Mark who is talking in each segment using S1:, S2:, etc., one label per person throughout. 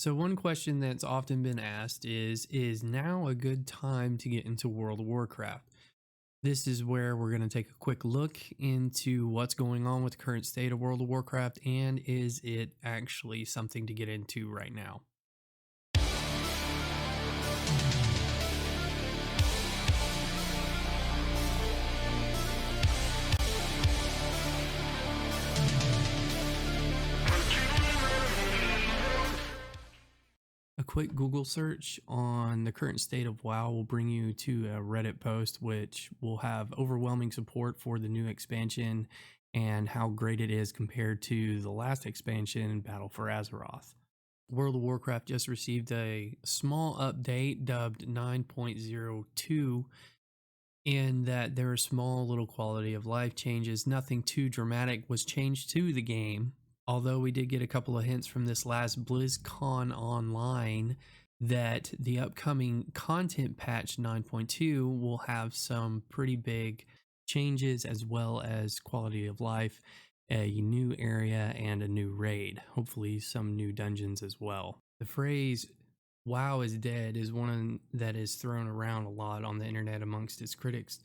S1: So one question that's often been asked is now a good time to get into World of Warcraft? This is where we're going to take a quick look into what's going on with the current state of World of Warcraft and is it actually something to get into right now? A quick Google search on the current state of WoW will bring you to a Reddit post which will have overwhelming support for the new expansion and how great it is compared to the last expansion, Battle for Azeroth. World of Warcraft just received a small update dubbed 9.02 in that there are small little quality of life changes. Nothing too dramatic was changed to the game, although we did get a couple of hints from this last BlizzCon online that the upcoming content patch 9.2 will have some pretty big changes as well as quality of life, a new area, and a new raid. Hopefully, some new dungeons as well. The phrase WoW is dead is one that is thrown around a lot on the internet amongst its critics.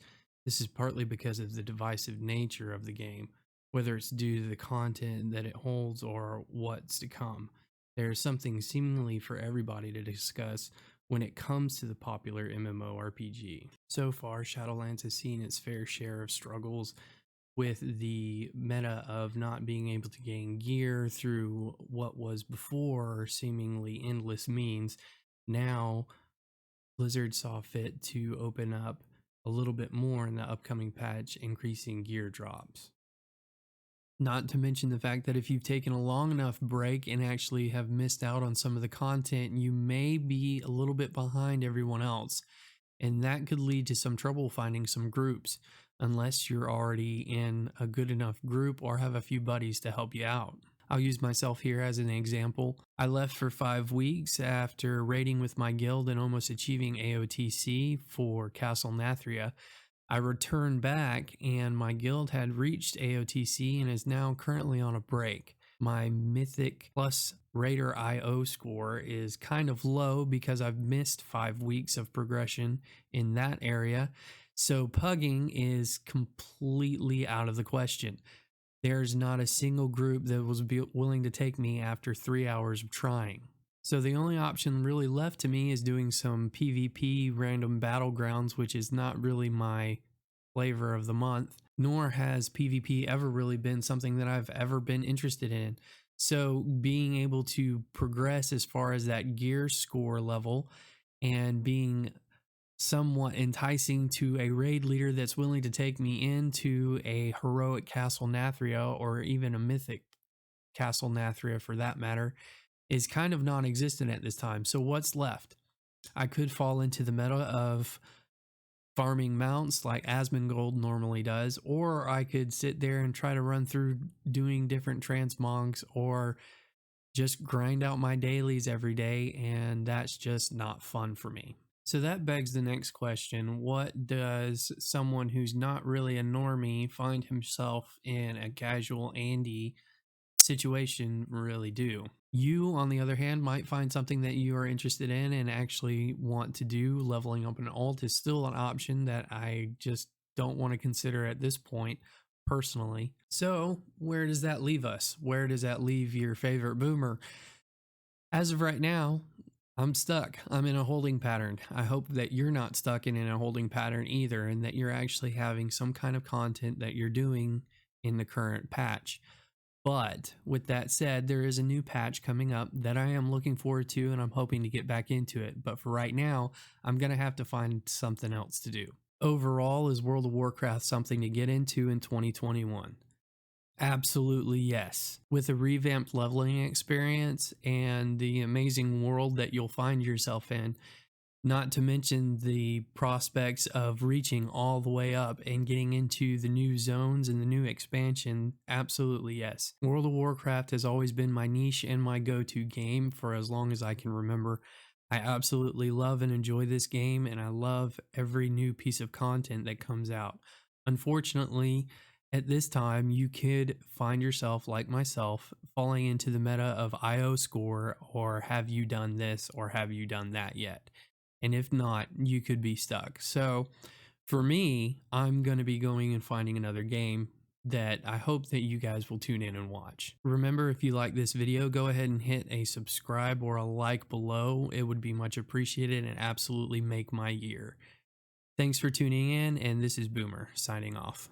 S1: This is partly because of the divisive nature of the game, whether it's due to the content that it holds or what's to come. There's something seemingly for everybody to discuss when it comes to the popular MMORPG. So far, Shadowlands has seen its fair share of struggles with the meta of not being able to gain gear through what was before seemingly endless means. Now, Blizzard saw fit to open up a little bit more in the upcoming patch, increasing gear drops. Not to mention the fact that if you've taken a long enough break and actually have missed out on some of the content, you may be a little bit behind everyone else. And that could lead to some trouble finding some groups unless you're already in a good enough group or have a few buddies to help you out. I'll use myself here as an example. I left for 5 weeks after raiding with my guild and almost achieving AOTC for Castle Nathria. I returned back and my guild had reached AOTC and is now currently on a break. My Mythic plus Raider IO score is kind of low because I've missed 5 weeks of progression in that area. So pugging is completely out of the question. There's not a single group that was willing to take me after 3 hours of trying. So the only option really left to me is doing some PvP random battlegrounds, which is not really my flavor of the month, nor has PvP ever really been something that I've ever been interested in. So being able to progress as far as that gear score level and being somewhat enticing to a raid leader that's willing to take me into a heroic Castle Nathria or even a mythic Castle Nathria for that matter is kind of non-existent at this time. So what's left? I could fall into the meta of farming mounts like Asmongold normally does, or I could sit there and try to run through doing different transmogs or just grind out my dailies every day, and that's just not fun for me. So that begs the next question: what does someone who's not really a normie find himself in a casual Andy situation really do? You, on the other hand, might find something that you are interested in and actually want to do. Leveling up an alt is still an option that I just don't want to consider at this point personally. So where does that leave us? Where does that leave your favorite boomer? As of right now, I'm stuck. I'm in a holding pattern. I hope that you're not stuck in a holding pattern either, and that you're actually having some kind of content that you're doing in the current patch. But with that said, there is a new patch coming up that I am looking forward to, and I'm hoping to get back into it. But for right now, I'm going to have to find something else to do. Overall, is World of Warcraft something to get into in 2021? Absolutely yes. With a revamped leveling experience and the amazing world that you'll find yourself in, not to mention the prospects of reaching all the way up and getting into the new zones and the new expansion, absolutely yes. World of Warcraft has always been my niche and my go-to game for as long as I can remember. I absolutely love and enjoy this game, and I love every new piece of content that comes out. Unfortunately, At this time, you could find yourself, like myself, falling into the meta of IO score or have you done this or have you done that yet? And if not, you could be stuck. So for me, I'm going to be going and finding another game that I hope that you guys will tune in and watch. Remember, if you like this video, go ahead and hit a subscribe or a like below. It would be much appreciated and absolutely make my year. Thanks for tuning in, and this is Boomer signing off.